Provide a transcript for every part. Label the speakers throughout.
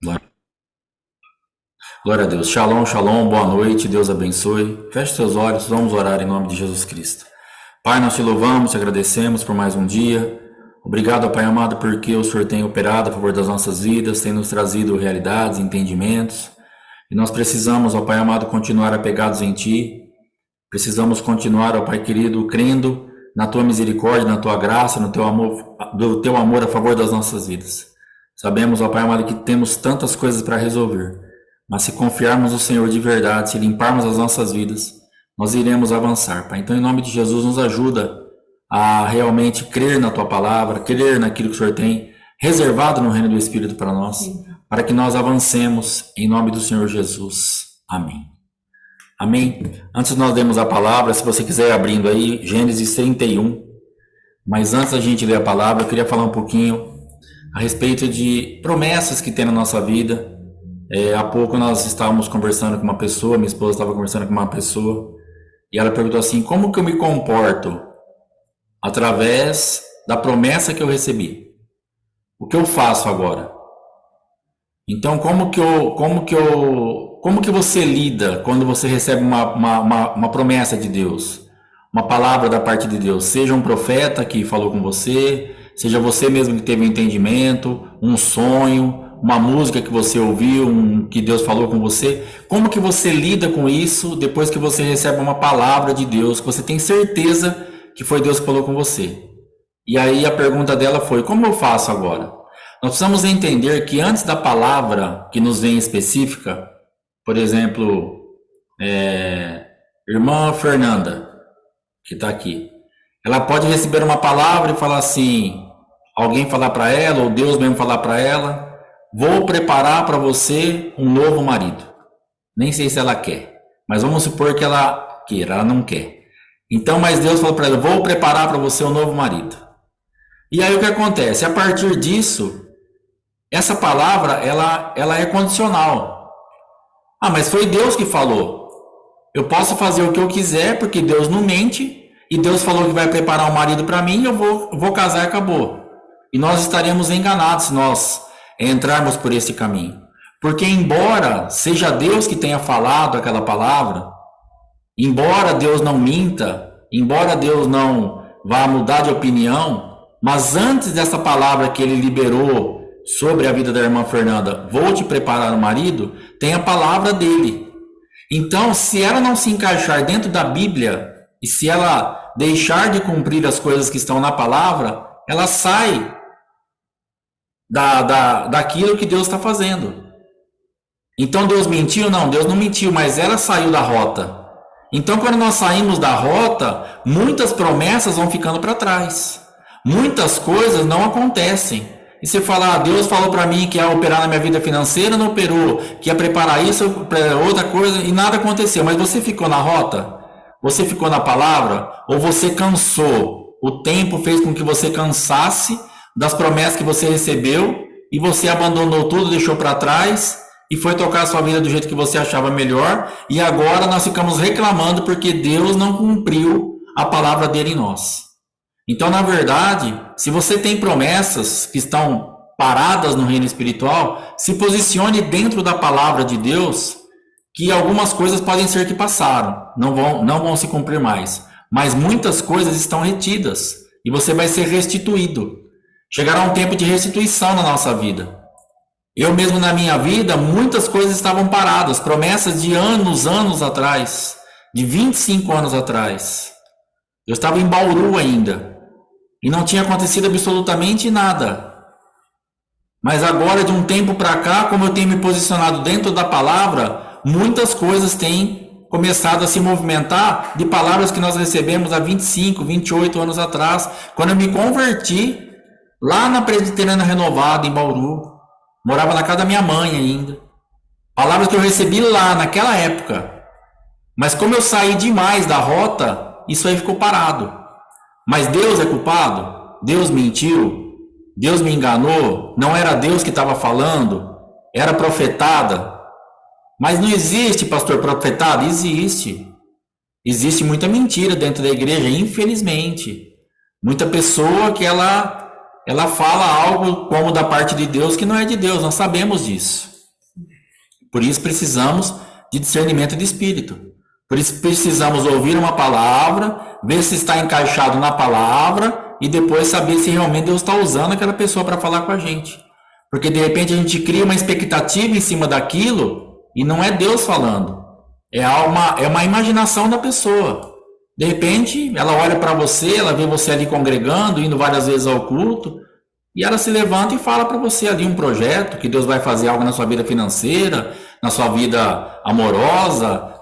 Speaker 1: Glória glória a Deus. Shalom, shalom, boa noite, Deus abençoe. Feche seus olhos, vamos orar em nome de Jesus Cristo. Pai, nós te louvamos, te agradecemos por mais um dia. Obrigado, Pai amado, porque o Senhor tem operado a favor das nossas vidas, tem nos trazido realidades, entendimentos. E nós precisamos, ó Pai amado, continuar apegados em Ti. Precisamos continuar, ó Pai querido, crendo na Tua misericórdia, na Tua graça, no Teu amor, do Teu amor a favor das nossas vidas. Sabemos, ó Pai amado, que temos tantas coisas para resolver, mas se confiarmos no Senhor de verdade, se limparmos as nossas vidas, nós iremos avançar, Pai. Então, em nome de Jesus, nos ajuda a realmente crer na Tua palavra, crer naquilo que o Senhor tem reservado no reino do Espírito para nós, para que nós avancemos em nome do Senhor Jesus. Amém. Amém? Antes de nós lermos a palavra, se você quiser ir abrindo aí, Gênesis 31. Mas antes da gente ler a palavra, eu queria falar um pouquinho a respeito de promessas que tem na nossa vida. Há pouco nós estávamos conversando com uma pessoa, minha esposa estava conversando com uma pessoa, e ela perguntou assim: como que eu me comporto através da promessa que eu recebi? O que eu faço agora? Então, como que você lida quando você recebe uma promessa de Deus? Uma palavra da parte de Deus, seja um profeta que falou com você, seja você mesmo que teve um entendimento, um sonho, uma música que você ouviu, que Deus falou com você. Como que você lida com isso depois que você recebe uma palavra de Deus, que você tem certeza que foi Deus que falou com você? E aí a pergunta dela foi: como eu faço agora? Nós precisamos entender que antes da palavra que nos vem específica, por exemplo, irmã Fernanda, que está aqui, ela pode receber uma palavra e falar assim, alguém falar para ela, ou Deus mesmo falar para ela: vou preparar para você um novo marido. Nem sei se ela quer, mas vamos supor que ela queira, ela não quer. Então, mas Deus falou para ela: vou preparar para você um novo marido. E aí o que acontece? A partir disso, essa palavra, ela é condicional. Ah, mas foi Deus que falou. Eu posso fazer o que eu quiser, porque Deus não mente, e Deus falou que vai preparar um marido para mim, e eu vou casar e acabou. E nós estaremos enganados se nós entrarmos por esse caminho. Porque embora seja Deus que tenha falado aquela palavra, embora Deus não minta, embora Deus não vá mudar de opinião, mas antes dessa palavra que ele liberou sobre a vida da irmã Fernanda, vou te preparar um marido, tem a palavra dele. Então, se ela não se encaixar dentro da Bíblia, e se ela deixar de cumprir as coisas que estão na palavra, ela sai daquilo que Deus está fazendo. Então Deus mentiu? Não, Deus não mentiu, mas ela saiu da rota. Então, quando nós saímos da rota, muitas promessas vão ficando para trás. Muitas coisas não acontecem. E você fala: Deus falou para mim que ia operar na minha vida financeira, não operou, que ia preparar isso para outra coisa, e nada aconteceu. Mas você ficou na rota? Você ficou na palavra? Ou você cansou? O tempo fez com que você cansasse das promessas que você recebeu, e você abandonou tudo, deixou para trás, e foi tocar a sua vida do jeito que você achava melhor, e agora nós ficamos reclamando porque Deus não cumpriu a palavra dele em nós. Então, na verdade, se você tem promessas que estão paradas no reino espiritual, se posicione dentro da palavra de Deus, que algumas coisas podem ser que passaram, não vão se cumprir mais, mas muitas coisas estão retidas, e você vai ser restituído. Chegará um tempo de restituição na nossa vida. Eu mesmo na minha vida, muitas coisas estavam paradas, promessas de anos atrás, de 25 anos atrás. Eu estava em Bauru ainda, e não tinha acontecido absolutamente nada. Mas agora, de um tempo para cá, como eu tenho me posicionado dentro da palavra, muitas coisas têm começado a se movimentar de palavras que nós recebemos há 25, 28 anos atrás, quando eu me converti lá na Presbiteriana Renovada, em Bauru. Morava na casa da minha mãe ainda. Palavras que eu recebi lá, naquela época. Mas como eu saí demais da rota, isso aí ficou parado. Mas Deus é culpado? Deus mentiu? Deus me enganou? Não era Deus que estava falando? Era profetada? Mas não existe, pastor, profetada? Existe. Existe muita mentira dentro da igreja, infelizmente. Muita pessoa que ela fala algo como da parte de Deus que não é de Deus, nós sabemos disso. Por isso precisamos de discernimento de espírito. Por isso precisamos ouvir uma palavra, ver se está encaixado na palavra e depois saber se realmente Deus está usando aquela pessoa para falar com a gente. Porque de repente a gente cria uma expectativa em cima daquilo e não é Deus falando. É uma imaginação da pessoa. De repente, ela olha para você, ela vê você ali congregando, indo várias vezes ao culto, e ela se levanta e fala para você ali um projeto, que Deus vai fazer algo na sua vida financeira, na sua vida amorosa,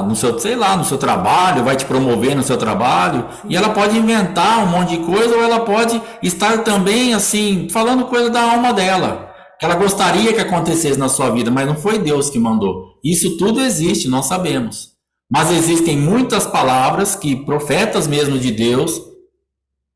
Speaker 1: no seu, sei lá, no seu trabalho, vai te promover no seu trabalho, e ela pode inventar um monte de coisa, ou ela pode estar também, assim, falando coisa da alma dela, que ela gostaria que acontecesse na sua vida, mas não foi Deus que mandou. Isso tudo existe, nós sabemos. Mas existem muitas palavras que profetas mesmo de Deus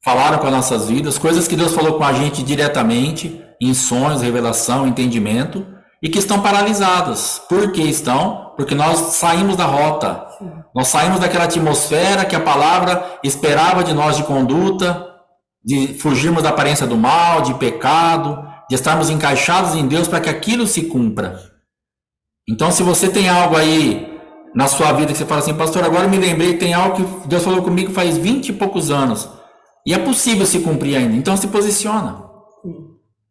Speaker 1: falaram com as nossas vidas, coisas que Deus falou com a gente diretamente, em sonhos, revelação, entendimento, e que estão paralisadas. Por que estão? Porque nós saímos da rota. Nós saímos daquela atmosfera que a palavra esperava de nós de conduta, de fugirmos da aparência do mal, de pecado, de estarmos encaixados em Deus para que aquilo se cumpra. Então, se você tem algo aí na sua vida que você fala assim, pastor, agora eu me lembrei que tem algo que Deus falou comigo faz 20 e poucos anos, e é possível se cumprir ainda, então se posiciona.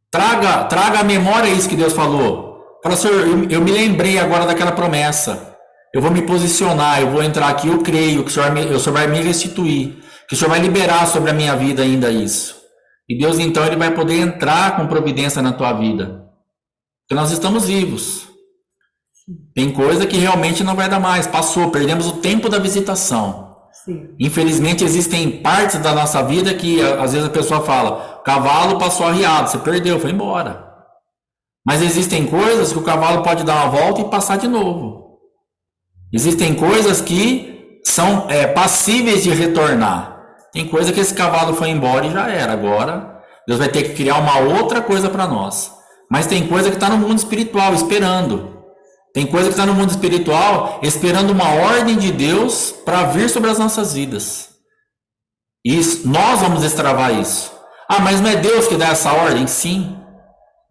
Speaker 1: Traga à memória isso que Deus falou. Fala, Senhor, eu me lembrei agora daquela promessa, eu vou me posicionar, eu vou entrar aqui, eu creio que o Senhor vai me restituir, que o Senhor vai liberar sobre a minha vida ainda isso. E Deus então ele vai poder entrar com providência na tua vida, porque nós estamos vivos. Tem coisa que realmente não vai dar mais, passou, perdemos o tempo da visitação. Sim. Infelizmente existem partes da nossa vida que às vezes a pessoa fala, cavalo passou arriado, você perdeu, foi embora. Mas existem coisas que o cavalo pode dar uma volta e passar de novo. Existem coisas que são passíveis de retornar. Tem coisa que esse cavalo foi embora e já era, agora Deus vai ter que criar uma outra coisa para nós. Mas tem coisa que está no mundo espiritual esperando. Tem coisa que está no mundo espiritual esperando uma ordem de Deus para vir sobre as nossas vidas. Isso, nós vamos destravar isso. Ah, mas não é Deus que dá essa ordem? Sim.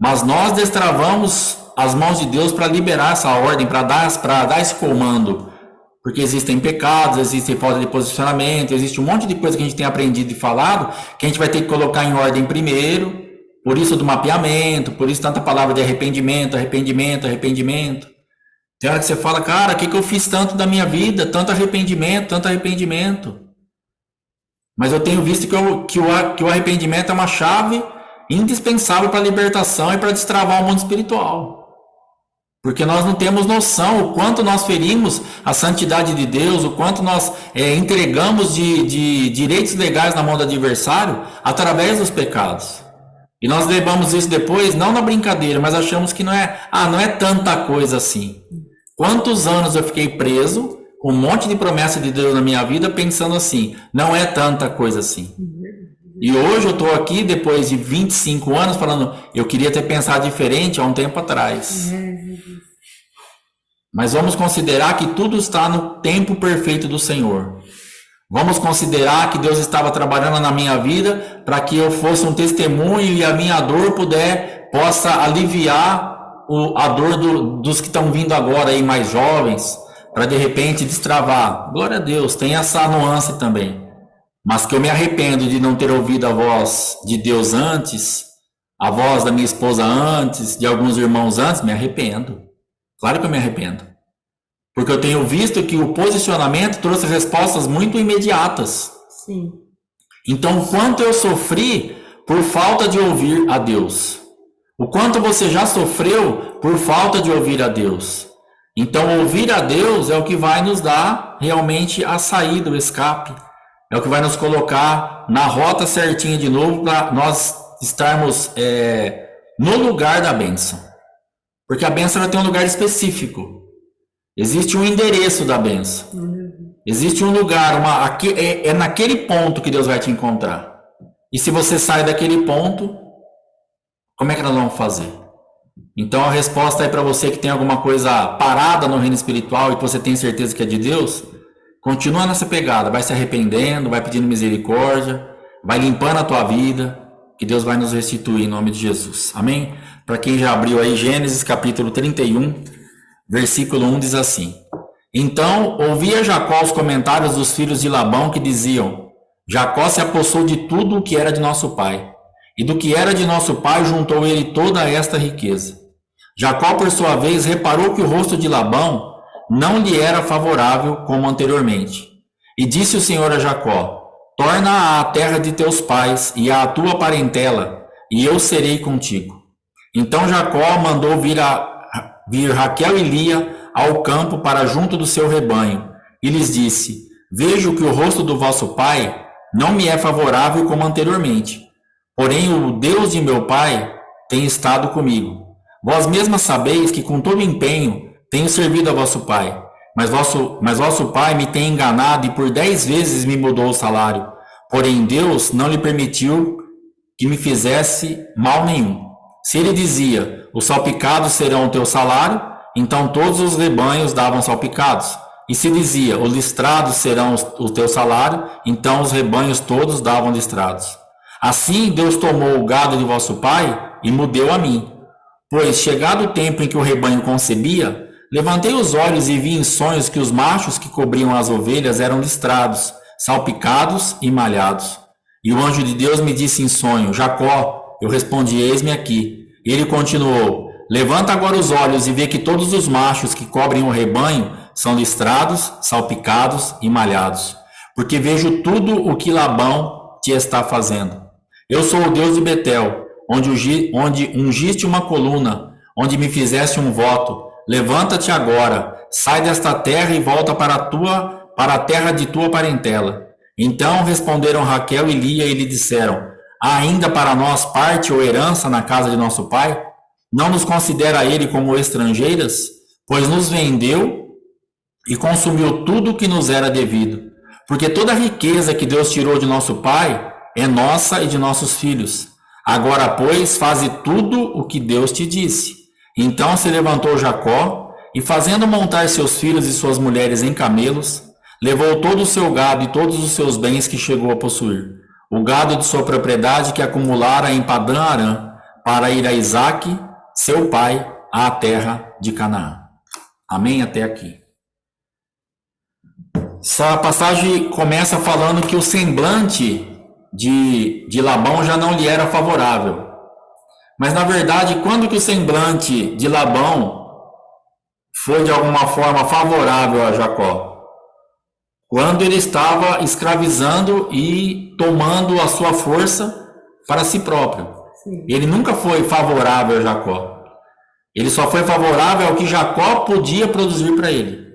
Speaker 1: Mas nós destravamos as mãos de Deus para liberar essa ordem, para dar esse comando. Porque existem pecados, existe falta de posicionamento, existe um monte de coisa que a gente tem aprendido e falado, que a gente vai ter que colocar em ordem primeiro. Por isso do mapeamento, por isso tanta palavra de arrependimento. Tem hora que você fala, cara, o que eu fiz tanto da minha vida? Tanto arrependimento. Mas eu tenho visto que o arrependimento é uma chave indispensável para a libertação e para destravar o mundo espiritual. Porque nós não temos noção o quanto nós ferimos a santidade de Deus, o quanto nós entregamos de direitos legais na mão do adversário através dos pecados. E nós levamos isso depois, não na brincadeira, mas achamos que não é tanta coisa assim. Quantos anos eu fiquei preso com um monte de promessa de Deus na minha vida, pensando assim, não é tanta coisa assim. E hoje eu estou aqui, depois de 25 anos, falando, eu queria ter pensado diferente há um tempo atrás. Mas vamos considerar que tudo está no tempo perfeito do Senhor. Vamos considerar que Deus estava trabalhando na minha vida para que eu fosse um testemunho e a minha dor possa aliviar a dor dos que estão vindo agora aí mais jovens, para de repente destravar. Glória a Deus, tem essa nuance também. Mas que eu me arrependo de não ter ouvido a voz de Deus antes, a voz da minha esposa antes, de alguns irmãos antes, me arrependo. Claro que eu me arrependo. Porque eu tenho visto que o posicionamento trouxe respostas muito imediatas.
Speaker 2: Sim.
Speaker 1: Então, o quanto eu sofri por falta de ouvir a Deus. O quanto você já sofreu por falta de ouvir a Deus. Então, ouvir a Deus é o que vai nos dar realmente a saída, o escape. É o que vai nos colocar na rota certinha de novo para nós estarmos no lugar da bênção. Porque a bênção ela tem um lugar específico. Existe um endereço da bênção. Existe um lugar, é naquele ponto que Deus vai te encontrar. E se você sai daquele ponto, como é que nós vamos fazer? Então a resposta é para você que tem alguma coisa parada no reino espiritual e que você tem certeza que é de Deus, continua nessa pegada, vai se arrependendo, vai pedindo misericórdia, vai limpando a tua vida, que Deus vai nos restituir em nome de Jesus. Amém? Para quem já abriu aí Gênesis capítulo 31, Versículo 1 diz assim: Então ouvia Jacó os comentários dos filhos de Labão que diziam: Jacó se apossou de tudo o que era de nosso pai, e do que era de nosso pai juntou ele toda esta riqueza. Jacó, por sua vez, reparou que o rosto de Labão não lhe era favorável como anteriormente. E disse o Senhor a Jacó: Torna à terra de teus pais e à tua parentela, e eu serei contigo. Então Jacó mandou vir Raquel e Lia ao campo para junto do seu rebanho, e lhes disse: Vejo que o rosto do vosso pai não me é favorável como anteriormente. Porém, o Deus de meu pai tem estado comigo. Vós mesmas sabeis que com todo empenho tenho servido a vosso pai, mas vosso pai me tem enganado e por 10 vezes me mudou o salário. Porém, Deus não lhe permitiu que me fizesse mal nenhum. Se ele dizia: os salpicados serão o teu salário, então todos os rebanhos davam salpicados. E se dizia: os listrados serão o teu salário, então os rebanhos todos davam listrados. Assim Deus tomou o gado de vosso pai e me deu a mim. Pois, chegado o tempo em que o rebanho concebia, levantei os olhos e vi em sonhos que os machos que cobriam as ovelhas eram listrados, salpicados e malhados. E o anjo de Deus me disse em sonho: Jacó. Eu respondi: eis-me aqui. E ele continuou: levanta agora os olhos e vê que todos os machos que cobrem o rebanho são listrados, salpicados e malhados. Porque vejo tudo o que Labão te está fazendo. Eu sou o Deus de Betel, onde ungiste uma coluna, onde me fizeste um voto. Levanta-te agora, sai desta terra e volta para a terra de tua parentela. Então responderam Raquel e Lia e lhe disseram: há ainda para nós parte ou herança na casa de nosso pai? Não nos considera ele como estrangeiras? Pois nos vendeu e consumiu tudo o que nos era devido. Porque toda a riqueza que Deus tirou de nosso pai é nossa e de nossos filhos. Agora, pois, faze tudo o que Deus te disse. Então se levantou Jacó e, fazendo montar seus filhos e suas mulheres em camelos, levou todo o seu gado e todos os seus bens que chegou a possuir, o gado de sua propriedade que acumulara em Padã Arã, para ir a Isaque, seu pai, à terra de Canaã. Amém? Até aqui. Essa passagem começa falando que o semblante de Labão já não lhe era favorável. Mas, na verdade, quando que o semblante de Labão foi de alguma forma favorável a Jacó? Quando ele estava escravizando e tomando a sua força para si próprio. Sim. Ele nunca foi favorável a Jacó. Ele só foi favorável ao que Jacó podia produzir para ele.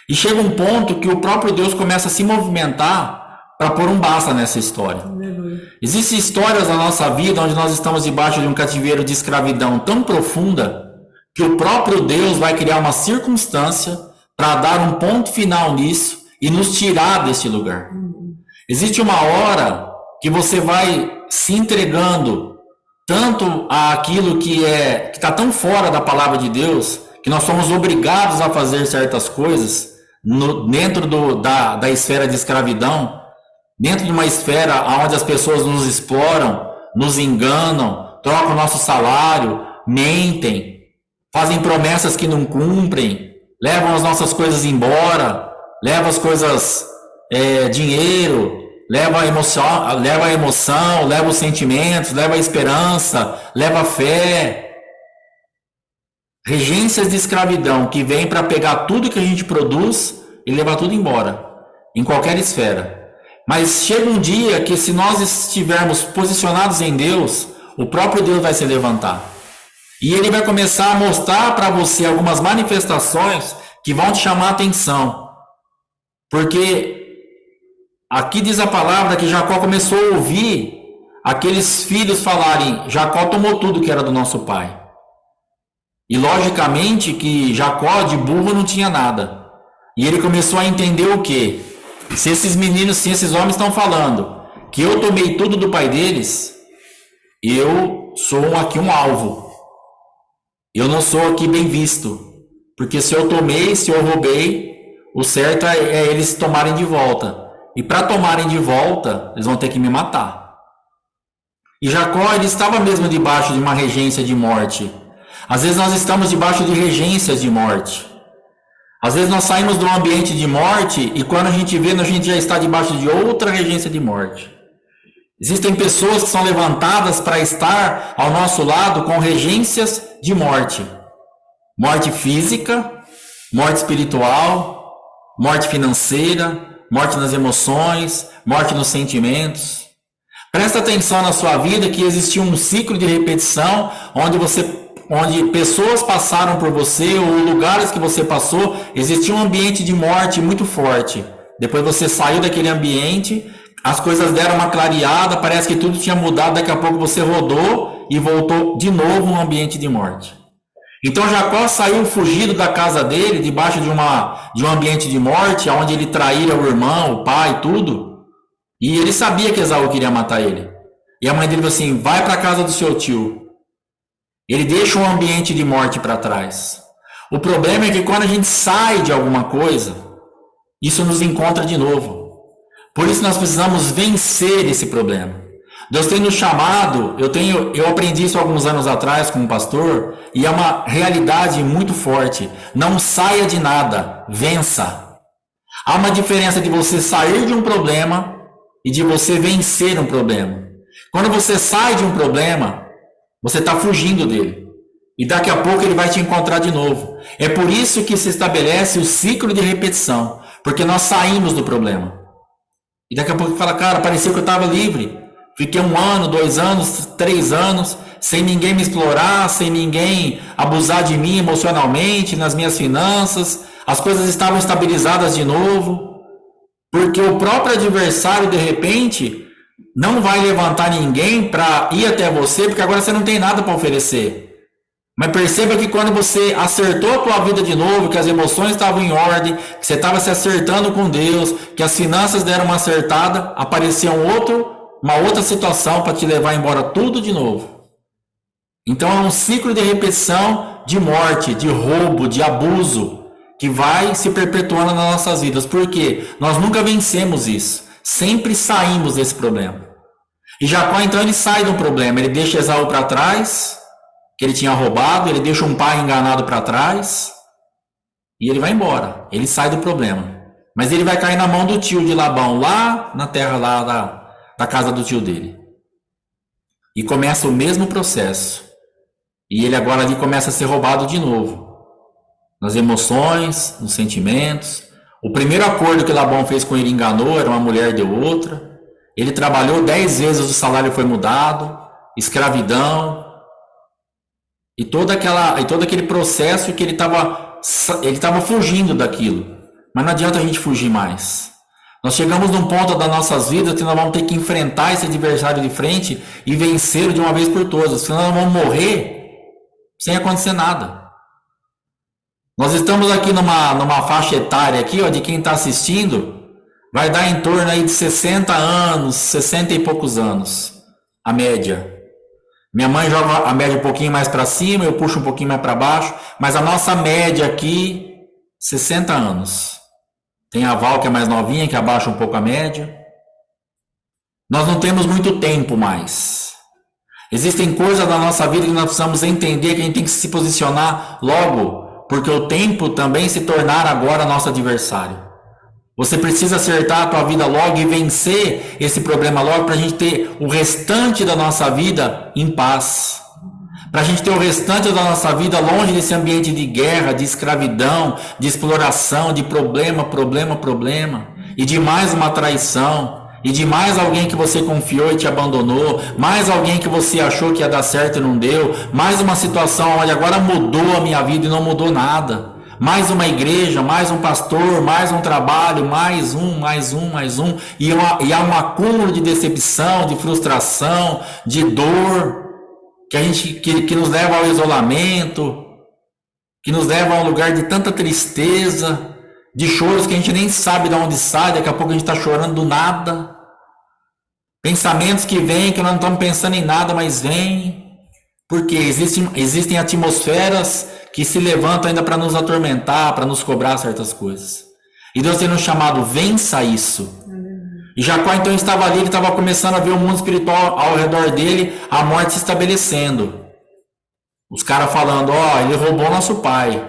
Speaker 1: E chega um ponto que o próprio Deus começa a se movimentar para pôr um basta nessa história. Existem histórias na nossa vida onde nós estamos debaixo de um cativeiro de escravidão tão profunda que o próprio Deus vai criar uma circunstância para dar um ponto final nisso e nos tirar desse lugar. Existe uma hora que você vai se entregando tanto àquilo que está tão fora da palavra de Deus, que nós somos obrigados a fazer certas coisas dentro da esfera de escravidão, dentro de uma esfera onde as pessoas nos exploram, nos enganam, trocam o nosso salário, mentem, fazem promessas que não cumprem, levam as nossas coisas embora, levam as coisas, dinheiro, leva a emoção, leva os sentimentos, leva a esperança, leva a fé. Regências de escravidão que vêm para pegar tudo que a gente produz e levar tudo embora, em qualquer esfera. Mas chega um dia que, se nós estivermos posicionados em Deus, o próprio Deus vai se levantar. E ele vai começar a mostrar para você algumas manifestações que vão te chamar a atenção. Porque aqui diz a palavra que Jacó começou a ouvir aqueles filhos falarem: Jacó tomou tudo que era do nosso pai. E logicamente que Jacó de burro não tinha nada. E ele começou a entender o quê? Se esses meninos, se esses homens estão falando que eu tomei tudo do pai deles, eu sou aqui um alvo. Eu não sou aqui bem visto. Porque se eu tomei, se eu roubei, o certo é eles tomarem de volta. E para tomarem de volta, eles vão ter que me matar. E Jacó, ele estava mesmo debaixo de uma regência de morte. Às vezes nós estamos debaixo de regências de morte. Às vezes nós saímos de um ambiente de morte e quando a gente vê, a gente já está debaixo de outra regência de morte. Existem pessoas que são levantadas para estar ao nosso lado com regências de morte. Morte física, morte espiritual, morte financeira, morte nas emoções, morte nos sentimentos. Presta atenção na sua vida que existiu um ciclo de repetição onde pessoas passaram por você ou lugares que você passou, existia um ambiente de morte muito forte. Depois você saiu daquele ambiente, as coisas deram uma clareada, parece que tudo tinha mudado, daqui a pouco você rodou e voltou de novo no ambiente de morte. Então Jacó saiu fugido da casa dele, debaixo de um ambiente de morte, onde ele traíra o irmão, o pai, tudo. E ele sabia que Esaú queria matar ele. E a mãe dele falou assim, vai para a casa do seu tio. Ele deixa um ambiente de morte para trás. O problema é que quando a gente sai de alguma coisa, isso nos encontra de novo. Por isso nós precisamos vencer esse problema. Deus tem nos chamado, eu aprendi isso alguns anos atrás com um pastor, e é uma realidade muito forte. Não saia de nada, vença. Há uma diferença de você sair de um problema e de você vencer um problema. Quando você sai de um problema, você está fugindo dele. E daqui a pouco ele vai te encontrar de novo. É por isso que se estabelece o ciclo de repetição. Porque nós saímos do problema. E daqui a pouco fala, cara, parecia que eu estava livre. Fiquei 1 ano, 2 anos, 3 anos, sem ninguém me explorar, sem ninguém abusar de mim emocionalmente, nas minhas finanças. As coisas estavam estabilizadas de novo. Porque o próprio adversário, de repente, não vai levantar ninguém para ir até você, porque agora você não tem nada para oferecer. Mas perceba que quando você acertou a tua vida de novo, que as emoções estavam em ordem, que você estava se acertando com Deus, que as finanças deram uma acertada, aparecia uma outra situação para te levar embora tudo de novo. Então é um ciclo de repetição de morte, de roubo, de abuso, que vai se perpetuando nas nossas vidas. Por quê? Nós nunca vencemos isso. Sempre saímos desse problema. E Jacó, então, ele sai do problema. Ele deixa Esaú para trás, que ele tinha roubado, ele deixa um pai enganado para trás, e ele vai embora. Ele sai do problema. Mas ele vai cair na mão do tio de Labão, lá na terra lá da casa do tio dele. E começa o mesmo processo. E ele agora ali começa a ser roubado de novo. Nas emoções, nos sentimentos. O primeiro acordo que Labão fez com ele enganou, era uma mulher, deu outra. Ele trabalhou 10 vezes, o salário foi mudado, escravidão. E todo aquele processo que ele estava fugindo daquilo. Mas não adianta a gente fugir mais. Nós chegamos num ponto das nossas vidas que nós vamos ter que enfrentar esse adversário de frente e vencê-lo de uma vez por todas. Senão nós vamos morrer sem acontecer nada. Nós estamos aqui numa faixa etária aqui, ó, de quem está assistindo, vai dar em torno aí de 60 anos, 60 e poucos anos, a média. Minha mãe joga a média um pouquinho mais para cima, eu puxo um pouquinho mais para baixo, mas a nossa média aqui, 60 anos. Tem a Val, que é mais novinha, que abaixa um pouco a média. Nós não temos muito tempo mais. Existem coisas da nossa vida que nós precisamos entender, que a gente tem que se posicionar logo, porque o tempo também se tornar agora nosso adversário. Você precisa acertar a tua vida logo e vencer esse problema logo para a gente ter o restante da nossa vida em paz. Para a gente ter o restante da nossa vida longe desse ambiente de guerra, de escravidão, de exploração, de problema. E de mais uma traição. E de mais alguém que você confiou e te abandonou. Mais alguém que você achou que ia dar certo e não deu. Mais uma situação onde agora mudou a minha vida e não mudou nada. Mais uma igreja, mais um pastor, mais um trabalho, mais um. E há um acúmulo de decepção, de frustração, de dor, que nos leva ao isolamento, que nos leva a um lugar de tanta tristeza, de choros que a gente nem sabe de onde sai, daqui a pouco a gente está chorando do nada. Pensamentos que vêm, que nós não estamos pensando em nada, mas vêm. Porque existem atmosferas que se levantam ainda para nos atormentar, para nos cobrar certas coisas. E Deus tem nos chamado, vença isso. E Jacó então estava ali, ele estava começando a ver o mundo espiritual ao redor dele, a morte se estabelecendo. Os caras falando, ó, ele roubou nosso pai.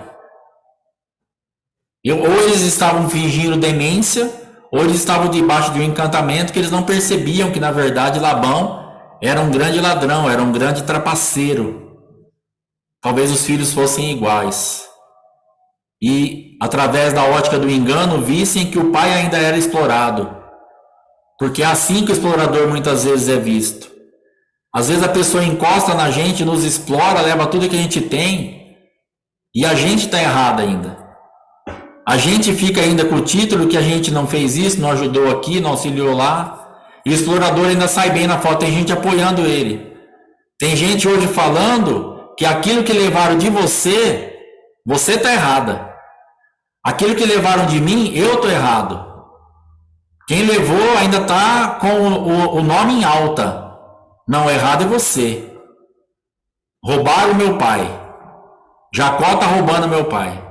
Speaker 1: Ou eles estavam fingindo demência, ou eles estavam debaixo de um encantamento que eles não percebiam que, na verdade, Labão era um grande ladrão, era um grande trapaceiro. Talvez os filhos fossem iguais. E, através da ótica do engano, vissem que o pai ainda era explorado. Porque é assim que o explorador muitas vezes é visto. Às vezes a pessoa encosta na gente, nos explora, leva tudo que a gente tem, e a gente está errado ainda. A gente fica ainda com o título que a gente não fez isso, não ajudou aqui, não auxiliou lá. E o explorador ainda sai bem na foto, tem gente apoiando ele. Tem gente hoje falando que aquilo que levaram de você, você está errada. Aquilo que levaram de mim, eu estou errado. Quem levou ainda está com o nome em alta. Não, errado é você. Roubaram meu pai. Jacó está roubando meu pai.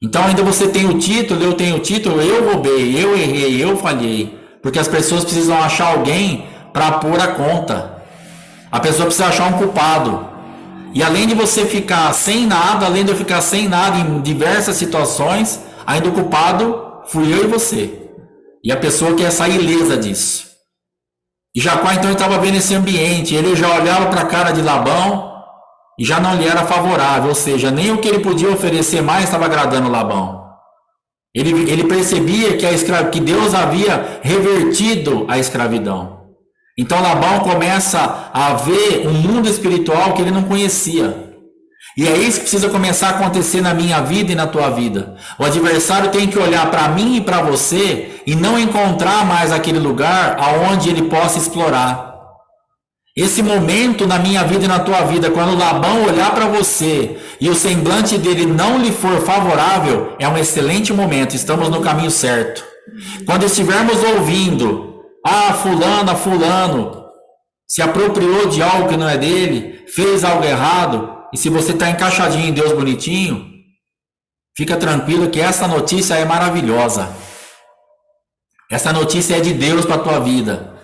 Speaker 1: Então ainda você tem o título, eu tenho o título, eu roubei, eu errei, eu falhei. Porque as pessoas precisam achar alguém para pôr a conta. A pessoa precisa achar um culpado. E além de você ficar sem nada, além de eu ficar sem nada em diversas situações, ainda o culpado fui eu e você. E a pessoa quer sair ilesa disso. E Jacó então estava vendo esse ambiente, ele já olhava para a cara de Labão e já não lhe era favorável, ou seja, nem o que ele podia oferecer mais estava agradando Labão. Ele percebia que Deus havia revertido a escravidão. Então Labão começa a ver um mundo espiritual que ele não conhecia. E é isso que precisa começar a acontecer na minha vida e na tua vida. O adversário tem que olhar para mim e para você e não encontrar mais aquele lugar aonde ele possa explorar. Esse momento na minha vida e na tua vida, quando Labão olhar para você e o semblante dele não lhe for favorável, é um excelente momento, estamos no caminho certo. Quando estivermos ouvindo, fulano se apropriou de algo que não é dele, fez algo errado, e se você está encaixadinho em Deus bonitinho, fica tranquilo que essa notícia é maravilhosa. Essa notícia é de Deus para a tua vida.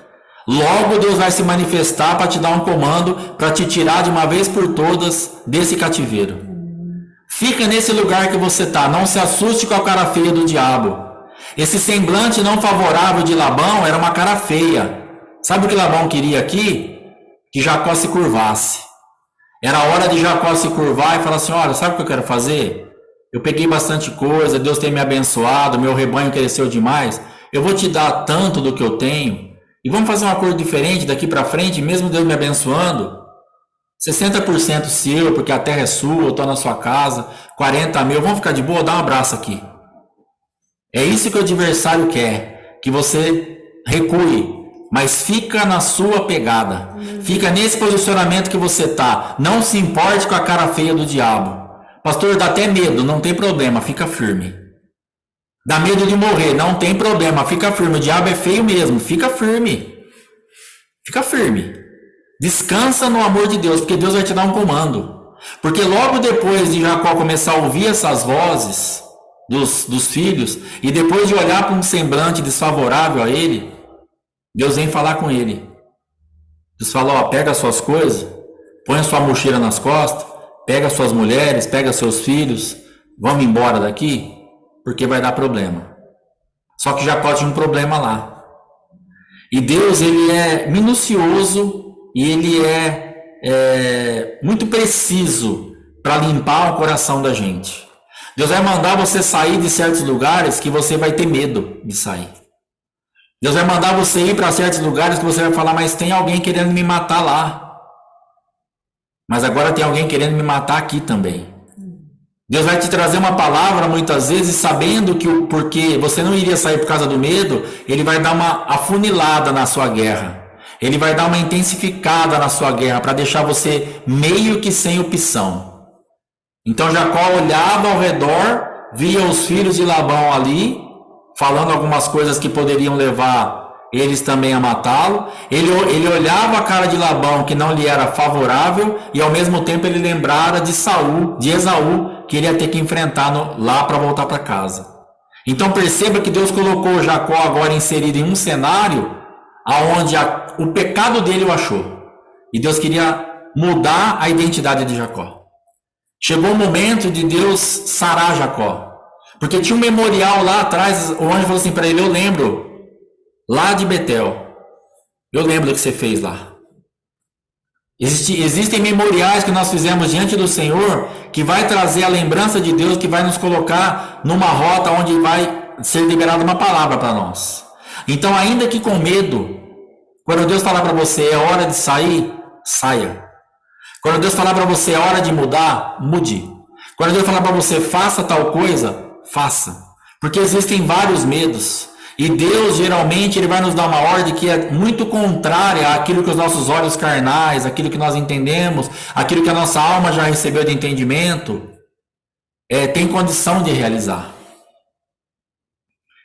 Speaker 1: Logo Deus vai se manifestar para te dar um comando, para te tirar de uma vez por todas desse cativeiro. Fica nesse lugar que você está, não se assuste com a cara feia do diabo. Esse semblante não favorável de Labão era uma cara feia. Sabe o que Labão queria aqui? Que Jacó se curvasse. Era hora de Jacó se curvar e falar assim, olha, sabe o que eu quero fazer? Eu peguei bastante coisa, Deus tem me abençoado, meu rebanho cresceu demais, eu vou te dar tanto do que eu tenho, e vamos fazer um acordo diferente daqui para frente, mesmo Deus me abençoando, 60% seu, porque a terra é sua, eu estou na sua casa, 40 mil, vamos ficar de boa, dá um abraço aqui. É isso que o adversário quer, que você recue, mas fica na sua pegada. Fica nesse posicionamento que você está. Não se importe com a cara feia do diabo. Pastor, dá até medo, não tem problema, fica firme. Dá medo de morrer, não tem problema, fica firme. O diabo é feio mesmo, fica firme. Fica firme. Descansa no amor de Deus, porque Deus vai te dar um comando. Porque logo depois de Jacó começar a ouvir essas vozes dos filhos, e depois de olhar para um semblante desfavorável a ele, Deus vem falar com ele. Deus fala, pega as suas coisas, põe a sua mochila nas costas, pega as suas mulheres, pega seus filhos, vamos embora daqui, porque vai dar problema. Só que Jacó tinha um problema lá. E Deus, ele é minucioso e ele é muito preciso para limpar o coração da gente. Deus vai mandar você sair de certos lugares que você vai ter medo de sair. Deus vai mandar você ir para certos lugares que você vai falar, mas tem alguém querendo me matar lá. Mas agora tem alguém querendo me matar aqui também. Deus vai te trazer uma palavra muitas vezes sabendo que porque você não iria sair por causa do medo, ele vai dar uma afunilada na sua guerra. Ele vai dar uma intensificada na sua guerra para deixar você meio que sem opção. Então Jacó olhava ao redor, via os filhos de Labão ali, falando algumas coisas que poderiam levar eles também a matá-lo. Ele olhava a cara de Labão, que não lhe era favorável, e ao mesmo tempo ele lembrara de Esaú, que ele ia ter que enfrentar lá para voltar para casa. Então perceba que Deus colocou Jacó agora inserido em um cenário onde o pecado dele o achou. E Deus queria mudar a identidade de Jacó. Chegou o momento de Deus sarar Jacó. Porque tinha um memorial lá atrás, o anjo falou assim para ele, eu lembro, lá de Betel, eu lembro do que você fez lá. Existem memoriais que nós fizemos diante do Senhor, que vai trazer a lembrança de Deus, que vai nos colocar numa rota onde vai ser liberada uma palavra para nós. Então, ainda que com medo, quando Deus falar para você é hora de sair, saia. Quando Deus falar para você é hora de mudar, mude. Quando Deus falar para você faça tal coisa, faça. Porque existem vários medos. E Deus, geralmente, Ele vai nos dar uma ordem que é muito contrária àquilo que os nossos olhos carnais, aquilo que nós entendemos, aquilo que a nossa alma já recebeu de entendimento, tem condição de realizar.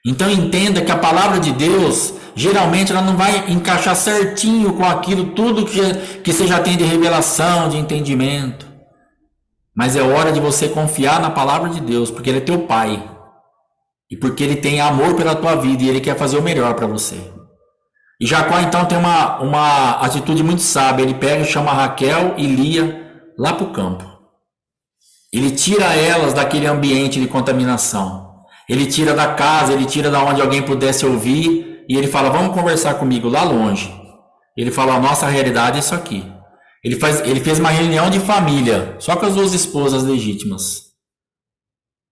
Speaker 1: Então entenda que a palavra de Deus, geralmente, ela não vai encaixar certinho com aquilo, tudo que você já tem de revelação, de entendimento. Mas é hora de você confiar na palavra de Deus, porque Ele é teu Pai. E porque Ele tem amor pela tua vida e Ele quer fazer o melhor para você. E Jacó então tem uma atitude muito sábia. Ele pega e chama Raquel e Lia lá para o campo. Ele tira elas daquele ambiente de contaminação. Ele tira da casa, ele tira da onde alguém pudesse ouvir. E ele fala, vamos conversar comigo lá longe. Ele fala, a nossa realidade é isso aqui. Ele fez uma reunião de família, só com as duas esposas legítimas.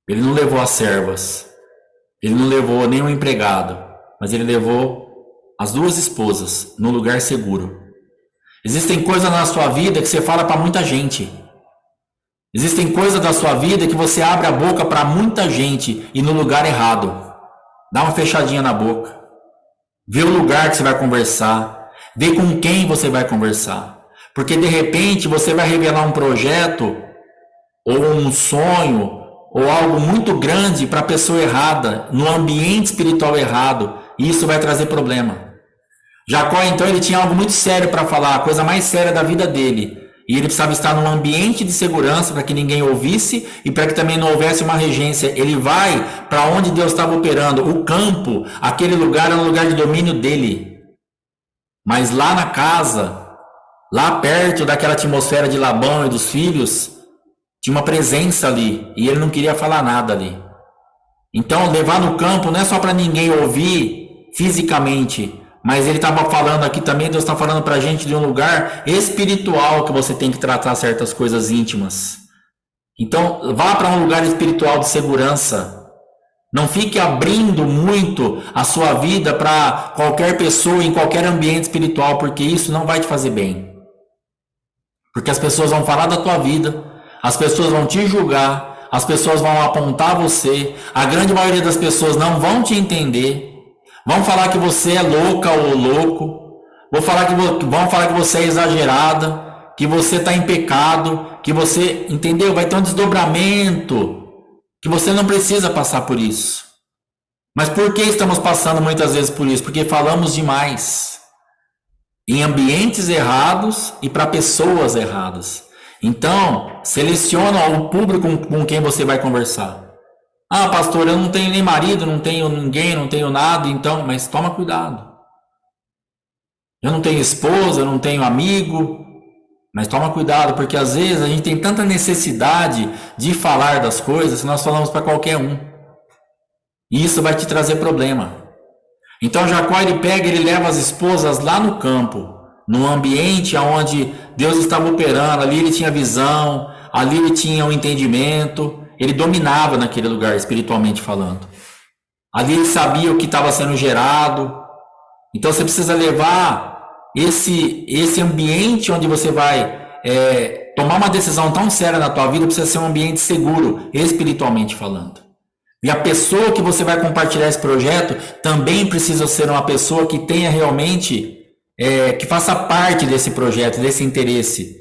Speaker 1: Ele não levou as servas. Ele não levou nenhum empregado, mas ele levou as duas esposas num lugar seguro. Existem coisas na sua vida que você fala para muita gente. Existem coisas da sua vida que você abre a boca para muita gente e no lugar errado. Dá uma fechadinha na boca. Vê o lugar que você vai conversar. Vê com quem você vai conversar. Porque de repente você vai revelar um projeto ou um sonho ou algo muito grande para a pessoa errada, no ambiente espiritual errado, e isso vai trazer problema. Jacó, então, ele tinha algo muito sério para falar, a coisa mais séria da vida dele, e ele precisava estar num ambiente de segurança para que ninguém ouvisse e para que também não houvesse uma regência. Ele vai para onde Deus estava operando, o campo, aquele lugar é um lugar de domínio dele. Mas lá na casa, lá perto daquela atmosfera de Labão e dos filhos, tinha uma presença ali, e ele não queria falar nada ali. Então, levar no campo não é só para ninguém ouvir fisicamente, mas ele estava falando aqui também, Deus está falando para a gente de um lugar espiritual que você tem que tratar certas coisas íntimas. Então, vá para um lugar espiritual de segurança. Não fique abrindo muito a sua vida para qualquer pessoa em qualquer ambiente espiritual, porque isso não vai te fazer bem. Porque as pessoas vão falar da tua vida, as pessoas vão te julgar, as pessoas vão apontar você, a grande maioria das pessoas não vão te entender, vão falar que você é louca ou louco, vão falar que você é exagerada, que você está em pecado, que você, entendeu? Vai ter um desdobramento, que você não precisa passar por isso. Mas por que estamos passando muitas vezes por isso? Porque falamos demais, em ambientes errados e para pessoas erradas. Então, seleciona o público com quem você vai conversar. Ah, pastor, eu não tenho nem marido, não tenho ninguém, não tenho nada, então, mas toma cuidado. Eu não tenho esposa, eu não tenho amigo, mas toma cuidado, porque às vezes a gente tem tanta necessidade de falar das coisas que nós falamos para qualquer um. E isso vai te trazer problema. Então Jacó, ele leva as esposas lá no campo, num ambiente onde Deus estava operando, ali ele tinha visão, ali ele tinha um entendimento, ele dominava naquele lugar espiritualmente falando. Ali ele sabia o que estava sendo gerado. Então você precisa levar esse ambiente onde você vai tomar uma decisão tão séria na tua vida, precisa ser um ambiente seguro, espiritualmente falando. E a pessoa que você vai compartilhar esse projeto também precisa ser uma pessoa que tenha realmente, que faça parte desse projeto, desse interesse.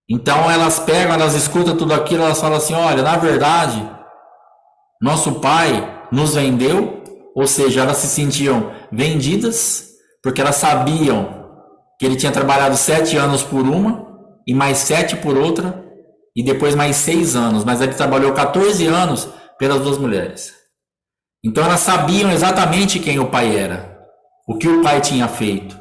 Speaker 1: Então elas escutam tudo aquilo, elas falam assim, olha, na verdade, nosso pai nos vendeu, ou seja, elas se sentiam vendidas, porque elas sabiam que ele tinha trabalhado 7 anos por uma, e mais 7 por outra, e depois mais 6 anos, mas ele trabalhou 14 anos pelas 2 mulheres. Então elas sabiam exatamente quem o pai era, o que o pai tinha feito.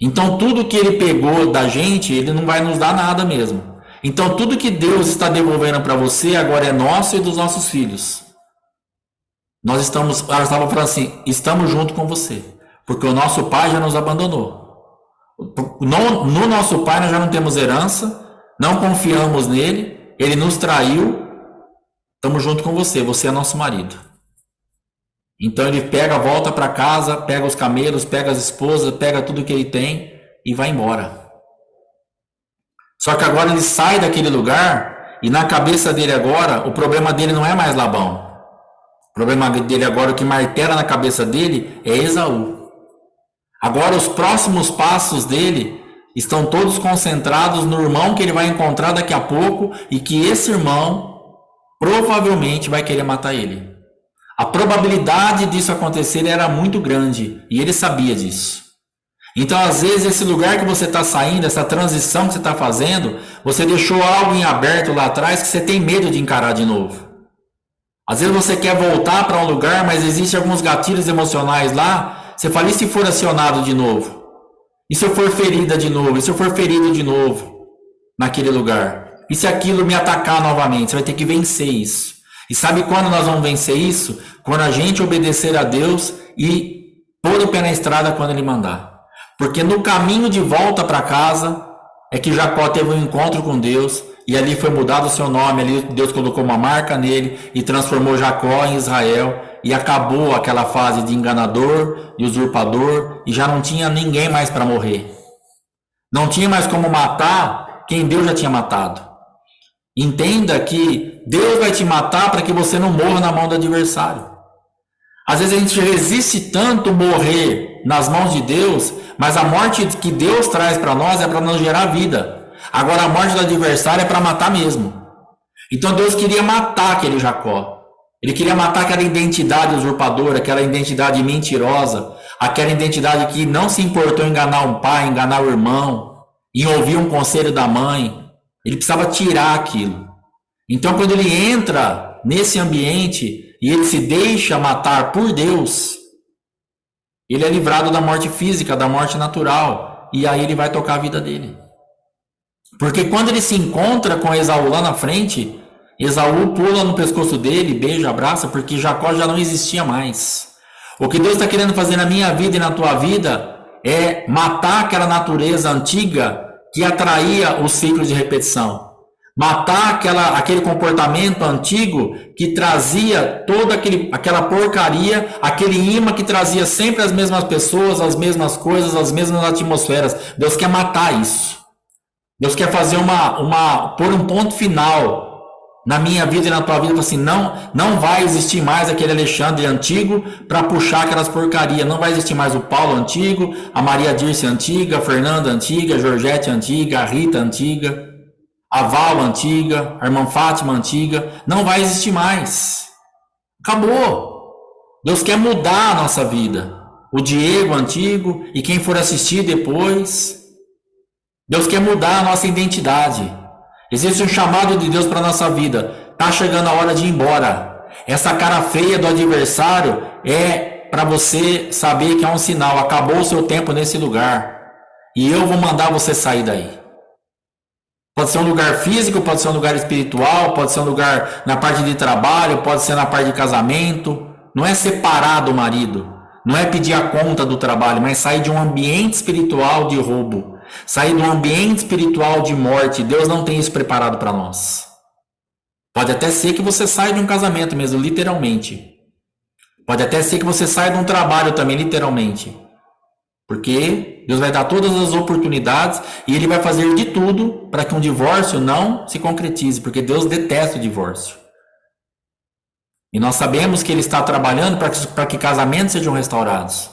Speaker 1: Então tudo que ele pegou da gente, ele não vai nos dar nada mesmo. Então tudo que Deus está devolvendo para você agora é nosso e dos nossos filhos. Ela estava falando assim, estamos junto com você, porque o nosso pai já nos abandonou. No nosso pai nós já não temos herança, não confiamos nele, ele nos traiu, estamos junto com você, você é nosso marido. Então ele volta para casa, pega os camelos, pega as esposas, pega tudo que ele tem e vai embora. Só que agora ele sai daquele lugar e na cabeça dele agora, o problema dele não é mais Labão. O problema dele agora, o que martela na cabeça dele é Esaú. Agora os próximos passos dele estão todos concentrados no irmão que ele vai encontrar daqui a pouco e que esse irmão provavelmente vai querer matar ele. A probabilidade disso acontecer era muito grande e ele sabia disso. Então, às vezes, esse lugar que você está saindo, essa transição que você está fazendo, você deixou algo em aberto lá atrás que você tem medo de encarar de novo. Às vezes você quer voltar para um lugar, mas existem alguns gatilhos emocionais lá. Você fala, e se for acionado de novo? E se eu for ferida de novo? E se eu for ferido de novo naquele lugar? E se aquilo me atacar novamente? Você vai ter que vencer isso. E sabe quando nós vamos vencer isso? Quando a gente obedecer a Deus e pôr o pé na estrada quando Ele mandar. Porque no caminho de volta para casa é que Jacó teve um encontro com Deus e ali foi mudado o seu nome, ali Deus colocou uma marca nele e transformou Jacó em Israel e acabou aquela fase de enganador, de usurpador e já não tinha ninguém mais para morrer. Não tinha mais como matar quem Deus já tinha matado. Entenda que Deus vai te matar para que você não morra na mão do adversário. Às vezes a gente resiste tanto morrer nas mãos de Deus, mas a morte que Deus traz para nós é para nos gerar vida. Agora a morte do adversário é para matar mesmo. Então Deus queria matar aquele Jacó. Ele queria matar aquela identidade usurpadora, aquela identidade mentirosa, aquela identidade que não se importou em enganar um pai, enganar o irmão, em ouvir um conselho da mãe. Ele precisava tirar aquilo. Então quando ele entra nesse ambiente e ele se deixa matar por Deus, ele é livrado da morte física, da morte natural, e aí ele vai tocar a vida dele. Porque quando ele se encontra com Esaú lá na frente, Esaú pula no pescoço dele, beija, abraça, porque Jacó já não existia mais. O que Deus está querendo fazer na minha vida e na tua vida é matar aquela natureza antiga que atraía o ciclo de repetição. Matar aquele comportamento antigo que trazia toda aquela porcaria, aquele imã que trazia sempre as mesmas pessoas, as mesmas coisas, as mesmas atmosferas. Deus quer matar isso. Deus quer fazer pôr um ponto final na minha vida e na tua vida, assim, não vai existir mais aquele Alexandre antigo para puxar aquelas porcarias, não vai existir mais o Paulo antigo, a Maria Dirce antiga, a Fernanda antiga, a Georgette antiga, a Rita antiga, a Val antiga, a irmã Fátima antiga, não vai existir mais. Acabou. Deus quer mudar a nossa vida. O Diego antigo e quem for assistir depois. Deus quer mudar a nossa identidade. Existe um chamado de Deus para a nossa vida. Está chegando a hora de ir embora. Essa cara feia do adversário é para você saber que é um sinal. Acabou o seu tempo nesse lugar. E eu vou mandar você sair daí. Pode ser um lugar físico, pode ser um lugar espiritual, pode ser um lugar na parte de trabalho, pode ser na parte de casamento. Não é separar do marido. Não é pedir a conta do trabalho, mas sair de um ambiente espiritual de roubo. Sair de um ambiente espiritual de morte. Deus não tem isso preparado para nós. Pode até ser que você saia de um casamento mesmo, literalmente. Pode até ser que você saia de um trabalho também, literalmente. Porque Deus vai dar todas as oportunidades e Ele vai fazer de tudo para que um divórcio não se concretize, porque Deus detesta o divórcio. E nós sabemos que Ele está trabalhando para que casamentos sejam restaurados.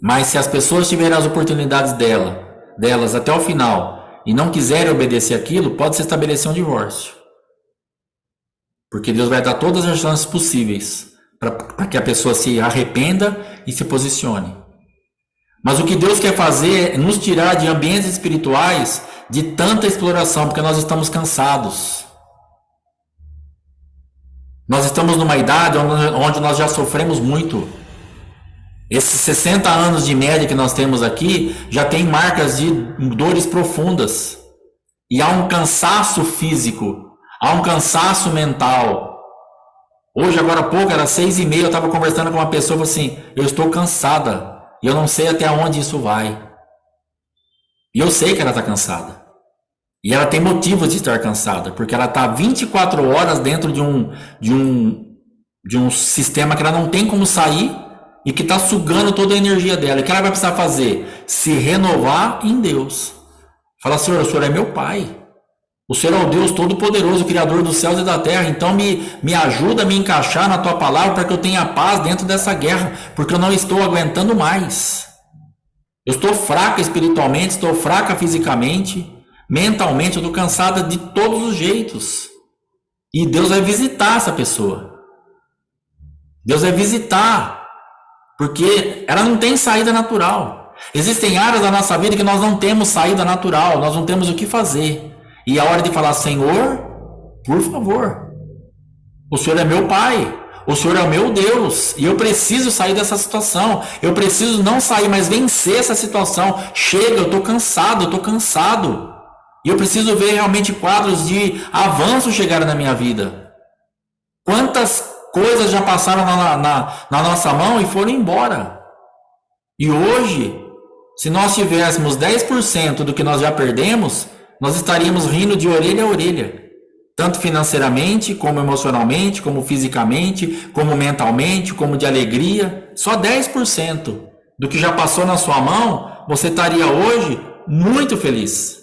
Speaker 1: Mas se as pessoas tiverem as oportunidades delas até o final e não quiserem obedecer aquilo, pode se estabelecer um divórcio. Porque Deus vai dar todas as chances possíveis para que a pessoa se arrependa e se posicione. Mas o que Deus quer fazer é nos tirar de ambientes espirituais de tanta exploração, porque nós estamos cansados. Nós estamos numa idade onde nós já sofremos muito. Esses 60 anos de média que nós temos aqui já tem marcas de dores profundas. E há um cansaço físico, há um cansaço mental. Hoje, agora há pouco, era 6h30, eu estava conversando com uma pessoa e falei assim, eu estou cansada e eu não sei até onde isso vai. E eu sei que ela está cansada. E ela tem motivos de estar cansada, porque ela está 24 horas dentro de um sistema que ela não tem como sair e que está sugando toda a energia dela. E o que ela vai precisar fazer? Se renovar em Deus. Fala, Senhor, o Senhor é meu Pai. O Senhor é o Deus Todo-Poderoso, Criador dos céus e da terra. Então me ajuda a me encaixar na Tua palavra para que eu tenha paz dentro dessa guerra, porque eu não estou aguentando mais. Eu estou fraca espiritualmente, estou fraca fisicamente, mentalmente, eu estou cansada de todos os jeitos. E Deus vai visitar essa pessoa. Deus vai visitar, porque ela não tem saída natural. Existem áreas da nossa vida que nós não temos saída natural, nós não temos o que fazer. E é a hora de falar, Senhor, por favor, o Senhor é meu Pai, o Senhor é o meu Deus, e eu preciso sair dessa situação, eu preciso não sair, mas vencer essa situação. Chega, eu estou cansado, e eu preciso ver realmente quadros de avanço chegarem na minha vida. Quantas coisas já passaram na nossa mão e foram embora. E hoje, se nós tivéssemos 10% do que nós já perdemos, nós estaríamos rindo de orelha a orelha, tanto financeiramente, como emocionalmente, como fisicamente, como mentalmente, como de alegria. Só 10% do que já passou na sua mão, você estaria hoje muito feliz.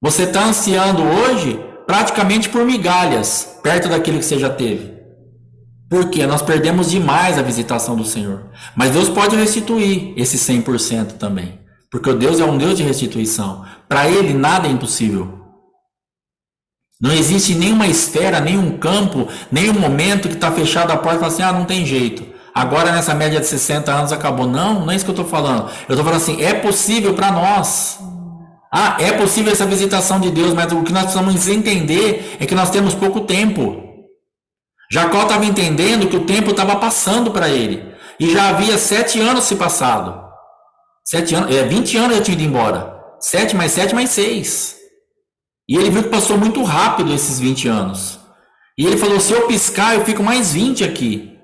Speaker 1: Você está ansiando hoje praticamente por migalhas, perto daquilo que você já teve. Porque nós perdemos demais a visitação do Senhor. Mas Deus pode restituir esse 100% também. Porque o Deus é um Deus de restituição. Para Ele nada é impossível. Não existe nenhuma esfera, nenhum campo, nenhum momento que está fechado a porta e fala assim, não tem jeito. Agora nessa média de 60 anos acabou. Não é isso que eu estou falando. Eu estou falando assim, é possível para nós. É possível essa visitação de Deus, mas o que nós precisamos entender é que nós temos pouco tempo. Jacó estava entendendo que o tempo estava passando para ele. E já havia 7 anos se passado. 20 anos já tinha ido embora. 7 mais 7 mais 6. E ele viu que passou muito rápido esses 20 anos. E ele falou, se eu piscar, eu fico mais 20 aqui.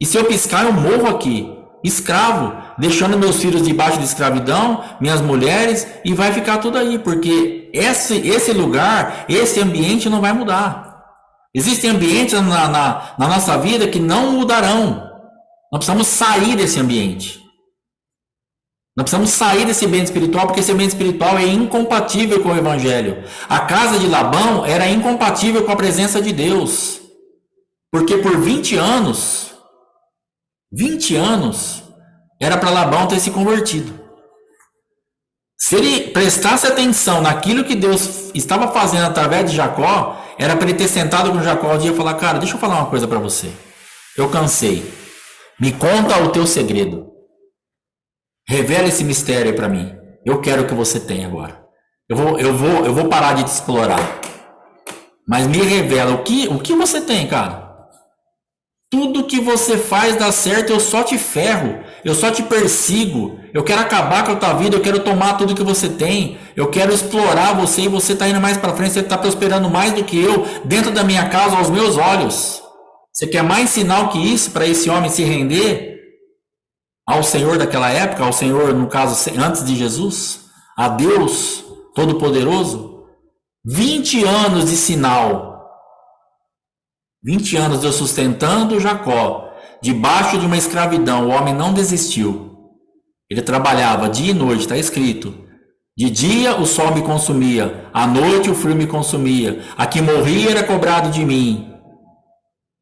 Speaker 1: E se eu piscar, eu morro aqui. Escravo. Deixando meus filhos debaixo de escravidão, minhas mulheres, e vai ficar tudo aí. Porque esse lugar, esse ambiente não vai mudar. Existem ambientes na nossa vida que não mudarão. Nós precisamos sair desse ambiente. Nós precisamos sair desse ambiente espiritual, porque esse ambiente espiritual é incompatível com o Evangelho. A casa de Labão era incompatível com a presença de Deus. Porque por 20 anos, era para Labão ter se convertido. Se ele prestasse atenção naquilo que Deus estava fazendo através de Jacó, era para ele ter sentado com Jacó um dia e falar, cara, deixa eu falar uma coisa para você. Eu cansei. Me conta o teu segredo. Revela esse mistério para mim. Eu quero o que você tem agora. Eu vou parar de te explorar. Mas me revela o que você tem, cara. Tudo que você faz dá certo, eu só te ferro. Eu só te persigo. Eu quero acabar com a tua vida, eu quero tomar tudo que você tem. Eu quero explorar você e você está indo mais para frente, você está prosperando mais do que eu, dentro da minha casa, aos meus olhos. Você quer mais sinal que isso para esse homem se render ao Senhor daquela época, ao Senhor, no caso, antes de Jesus, a Deus Todo-Poderoso? 20 anos de sinal. 20 anos Deus sustentando Jacó, debaixo de uma escravidão. O homem não desistiu. Ele trabalhava dia e noite, está escrito. De dia o sol me consumia, à noite o frio me consumia. A que morria era cobrado de mim.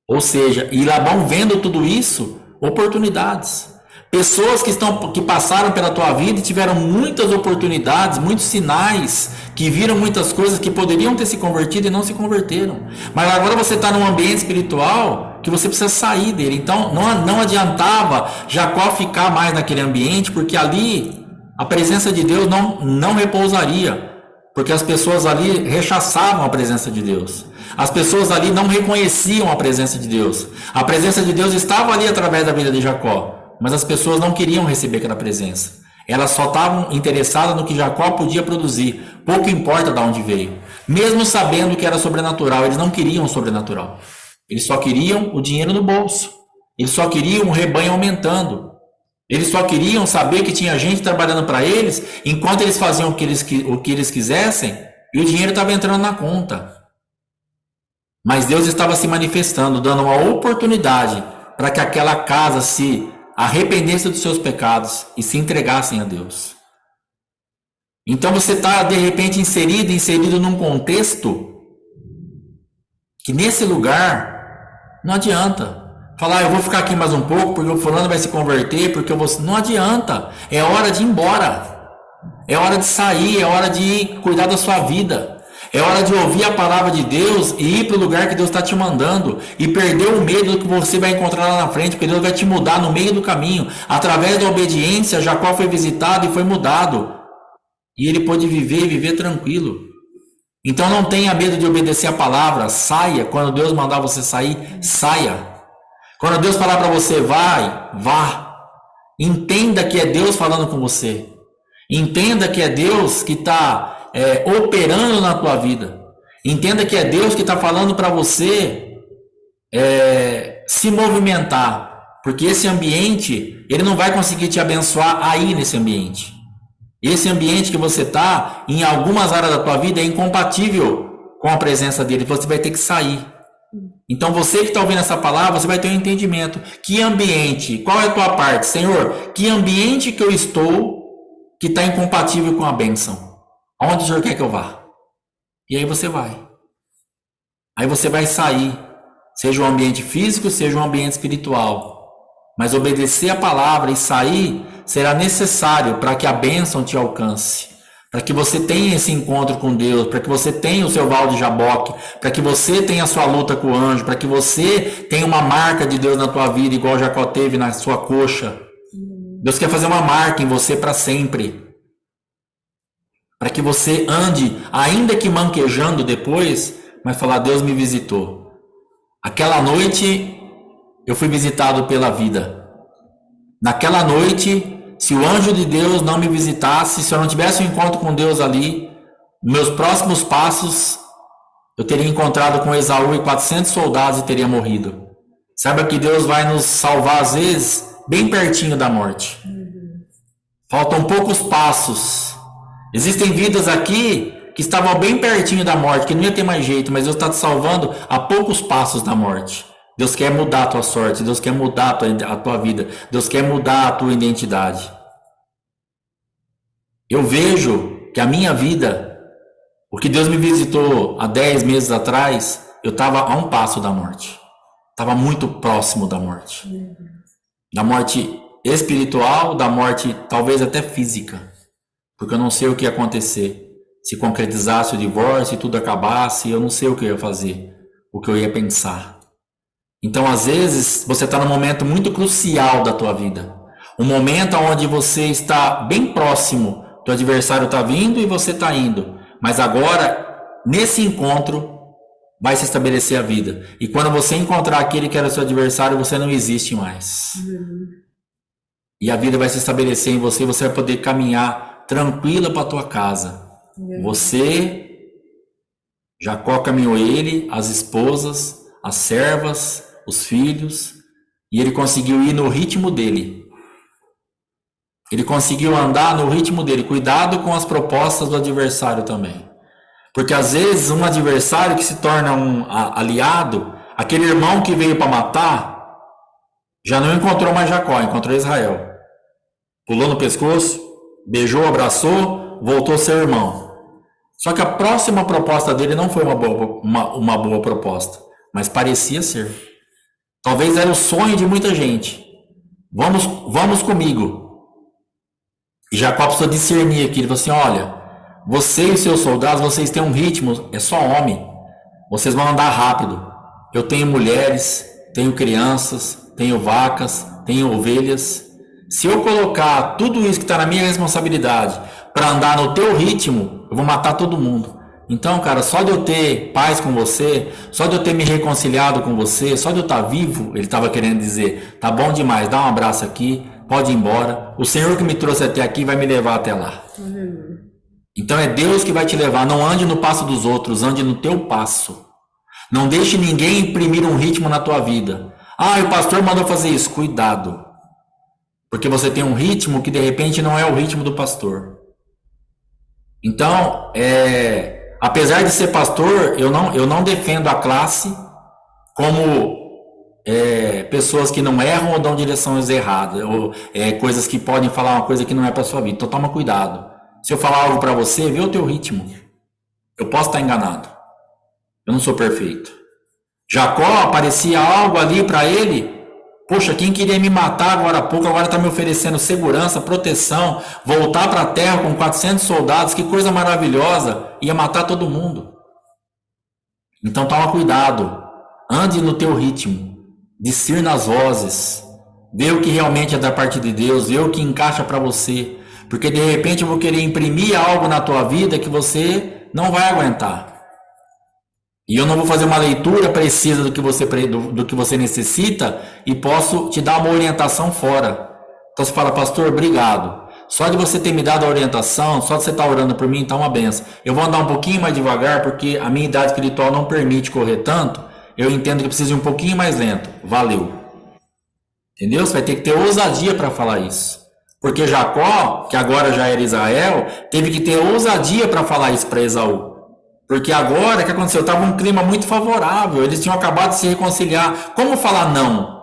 Speaker 1: Ou seja, e Labão vendo tudo isso, oportunidades. Pessoas que passaram pela tua vida e tiveram muitas oportunidades, muitos sinais, que viram muitas coisas que poderiam ter se convertido e não se converteram. Mas agora você está num ambiente espiritual que você precisa sair dele. Então não adiantava Jacó ficar mais naquele ambiente, porque ali a presença de Deus não repousaria. Porque as pessoas ali rechaçavam a presença de Deus. As pessoas ali não reconheciam a presença de Deus. A presença de Deus estava ali através da vida de Jacó. mas as pessoas não queriam receber aquela presença. Elas só estavam interessadas no que Jacó podia produzir. Pouco importa de onde veio. Mesmo sabendo que era sobrenatural, eles não queriam o sobrenatural. Eles só queriam o dinheiro no bolso. Eles só queriam um rebanho aumentando. Eles só queriam saber que tinha gente trabalhando para eles, enquanto eles faziam o que eles quisessem, e o dinheiro estava entrando na conta. Mas Deus estava se manifestando, dando uma oportunidade para que aquela casa se arrependesse dos seus pecados e se entregassem a Deus. Então você está de repente inserido num contexto que nesse lugar não adianta falar, eu vou ficar aqui mais um pouco porque o fulano vai se converter, porque eu vou... Não adianta, é hora de ir embora, é hora de sair, é hora de cuidar da sua vida, é hora de ouvir a palavra de Deus e ir para o lugar que Deus está te mandando e perder o medo do que você vai encontrar lá na frente, porque Deus vai te mudar no meio do caminho. Através da obediência, Jacó foi visitado e foi mudado, e ele pôde viver tranquilo. Então não tenha medo de obedecer a palavra, saia. Quando Deus mandar você sair, saia. Quando Deus falar para você, vá. Entenda que é Deus falando com você. Entenda que é Deus que está operando na tua vida. Entenda que é Deus que está falando para você se movimentar. Porque esse ambiente, ele não vai conseguir te abençoar aí nesse ambiente. Esse ambiente que você está, em algumas áreas da tua vida, é incompatível com a presença dele. Você vai ter que sair. Então você que está ouvindo essa palavra, você vai ter um entendimento. Que ambiente? Qual é a tua parte? Senhor, que ambiente que eu estou que está incompatível com a bênção? Aonde o Senhor quer que eu vá? E aí você vai. Aí você vai sair. Seja um ambiente físico, seja um ambiente espiritual. Mas obedecer a palavra e sair será necessário para que a bênção te alcance. Para que você tenha esse encontro com Deus, para que você tenha o seu val de Jaboque, para que você tenha a sua luta com o anjo, para que você tenha uma marca de Deus na tua vida, igual Jacó teve na sua coxa. Deus quer fazer uma marca em você para sempre. Para que você ande, ainda que manquejando depois, mas falar, Deus me visitou. Aquela noite eu fui visitado pela vida. Naquela noite, se o anjo de Deus não me visitasse, se eu não tivesse um encontro com Deus ali, meus próximos passos, eu teria encontrado com Esaú e 400 soldados e teria morrido. Saiba que Deus vai nos salvar, às vezes, bem pertinho da morte. Faltam poucos passos. Existem vidas aqui que estavam bem pertinho da morte, que não ia ter mais jeito, mas Deus está te salvando a poucos passos da morte. Deus quer mudar a tua sorte, Deus quer mudar a tua vida, Deus quer mudar a tua identidade. Eu vejo que a minha vida, o que Deus me visitou há 10 meses atrás, eu estava a um passo da morte. Estava muito próximo da morte. Da morte espiritual, da morte talvez até física. Porque eu não sei o que ia acontecer. Se concretizasse o divórcio e tudo acabasse, eu não sei o que eu ia fazer, o que eu ia pensar. Então, às vezes, você está num momento muito crucial da tua vida. Um momento onde você está bem próximo, teu adversário está vindo e você está indo. Mas agora, nesse encontro, vai se estabelecer a vida. E quando você encontrar aquele que era seu adversário, você não existe mais. E a vida vai se estabelecer em você, você vai poder caminhar tranquila para a tua casa. Você, Jacó caminhou ele, as esposas, as servas, os filhos, e ele conseguiu ir no ritmo dele. Ele conseguiu andar no ritmo dele. Cuidado com as propostas do adversário também. Porque às vezes um adversário que se torna um aliado, aquele irmão que veio para matar, já não encontrou mais Jacó, encontrou Israel. Pulou no pescoço, beijou, abraçou, voltou a ser irmão. Só que a próxima proposta dele não foi uma boa proposta, mas parecia ser. Talvez era o sonho de muita gente. Vamos comigo. E Jacó precisou discernir aqui. Ele falou assim, olha, você e seus soldados, vocês têm um ritmo, é só homem. Vocês vão andar rápido. Eu tenho mulheres, tenho crianças, tenho vacas, tenho ovelhas. Se eu colocar tudo isso que está na minha responsabilidade para andar no teu ritmo, eu vou matar todo mundo. Então, cara, só de eu ter paz com você, só de eu ter me reconciliado com você, só de eu estar vivo, ele estava querendo dizer, tá bom demais, dá um abraço aqui, pode ir embora. O Senhor que me trouxe até aqui vai me levar até lá. Então é Deus que vai te levar. Não ande no passo dos outros, ande no teu passo. Não deixe ninguém imprimir um ritmo na tua vida. Ah, o pastor mandou fazer isso. Cuidado. Porque você tem um ritmo que de repente não é o ritmo do pastor. Então, apesar de ser pastor, eu não defendo a classe como pessoas que não erram ou dão direções erradas, ou coisas que podem falar uma coisa que não é para sua vida. Então toma cuidado. Se eu falar algo para você, vê o teu ritmo. Eu posso estar enganado. Eu não sou perfeito. Jacó, aparecia algo ali para ele. Poxa, quem queria me matar agora há pouco, agora está me oferecendo segurança, proteção, voltar para a terra com 400 soldados, que coisa maravilhosa, ia matar todo mundo. Então toma cuidado, ande no teu ritmo, discirna as vozes, vê o que realmente é da parte de Deus, vê o que encaixa para você, porque de repente eu vou querer imprimir algo na tua vida que você não vai aguentar. E eu não vou fazer uma leitura precisa do que você necessita e posso te dar uma orientação fora. Então você fala, pastor, obrigado. Só de você ter me dado a orientação, só de você estar orando por mim, está uma benção. Eu vou andar um pouquinho mais devagar, porque a minha idade espiritual não permite correr tanto. Eu entendo que preciso ir um pouquinho mais lento. Valeu. Entendeu? Você vai ter que ter ousadia para falar isso. Porque Jacó, que agora já era Israel, teve que ter ousadia para falar isso para Esaú. Porque agora, o que aconteceu? Estava um clima muito favorável, eles tinham acabado de se reconciliar. Como falar não?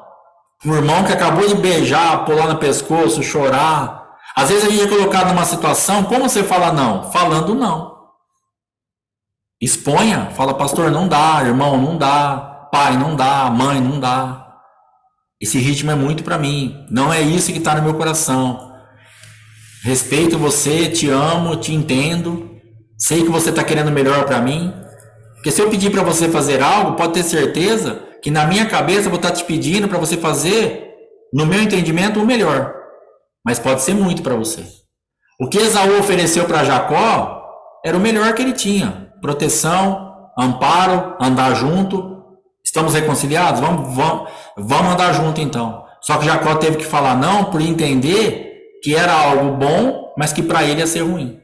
Speaker 1: Um irmão que acabou de beijar, pular no pescoço, chorar. Às vezes a gente é colocado numa situação, como você fala não? Falando não. Exponha, fala, pastor, não dá, irmão, não dá, pai, não dá, mãe, não dá. Esse ritmo é muito para mim, não é isso que está no meu coração. Respeito você, te amo, te entendo. Sei que você está querendo melhor para mim. Porque se eu pedir para você fazer algo, pode ter certeza que na minha cabeça eu vou estar te pedindo para você fazer, no meu entendimento, o melhor. Mas pode ser muito para você. O que Esaú ofereceu para Jacó era o melhor que ele tinha. Proteção, amparo, andar junto. Estamos reconciliados? Vamos andar junto então. Só que Jacó teve que falar não por entender que era algo bom, mas que para ele ia ser ruim.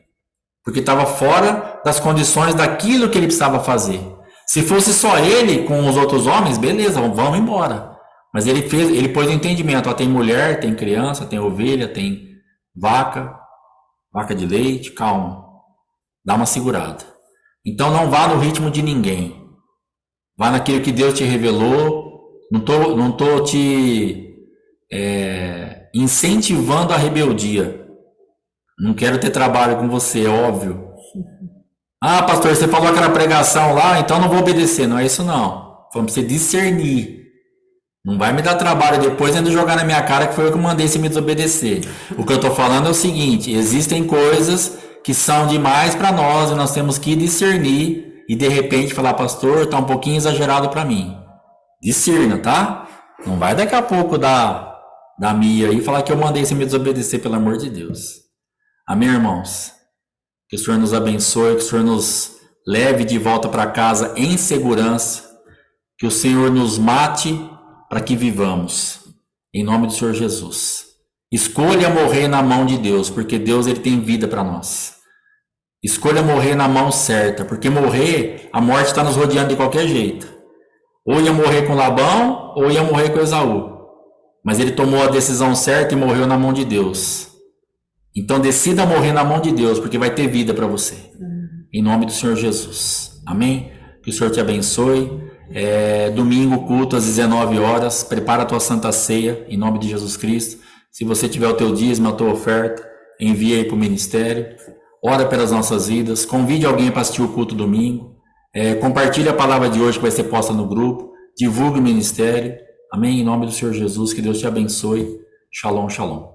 Speaker 1: Porque estava fora das condições daquilo que ele precisava fazer. Se fosse só ele com os outros homens, beleza, vamos embora. Mas ele pôs o entendimento, ó, tem mulher, tem criança, tem ovelha, tem vaca de leite, calma. Dá uma segurada. Então não vá no ritmo de ninguém. Vá naquilo que Deus te revelou. Não tô te incentivando a rebeldia. Não quero ter trabalho com você, é óbvio. Ah, pastor, você falou aquela pregação lá, então não vou obedecer. Não é isso não. Vamos você discernir. Não vai me dar trabalho depois ainda jogar na minha cara que foi eu que mandei você me desobedecer. O que eu estou falando é o seguinte, existem coisas que são demais para nós e nós temos que discernir e de repente falar, pastor, está um pouquinho exagerado para mim. Discerna, tá? Não vai daqui a pouco da Mia aí falar que eu mandei você me desobedecer, pelo amor de Deus. Amém, irmãos? Que o Senhor nos abençoe, que o Senhor nos leve de volta para casa em segurança, que o Senhor nos mate para que vivamos, em nome do Senhor Jesus. Escolha morrer na mão de Deus, porque Deus ele tem vida para nós. Escolha morrer na mão certa, porque morrer, a morte está nos rodeando de qualquer jeito. Ou ia morrer com Labão, ou ia morrer com Esaú. Mas ele tomou a decisão certa e morreu na mão de Deus. Então decida morrer na mão de Deus, porque vai ter vida para você. Em nome do Senhor Jesus. Amém? Que o Senhor te abençoe. Domingo, culto às 19 horas. Prepara a tua Santa Ceia, em nome de Jesus Cristo. Se você tiver o teu dízimo, a tua oferta, envia aí para o ministério. Ora pelas nossas vidas. Convide alguém para assistir o culto domingo. Compartilhe a palavra de hoje que vai ser posta no grupo. Divulgue o ministério. Amém? Em nome do Senhor Jesus. Que Deus te abençoe. Shalom, shalom.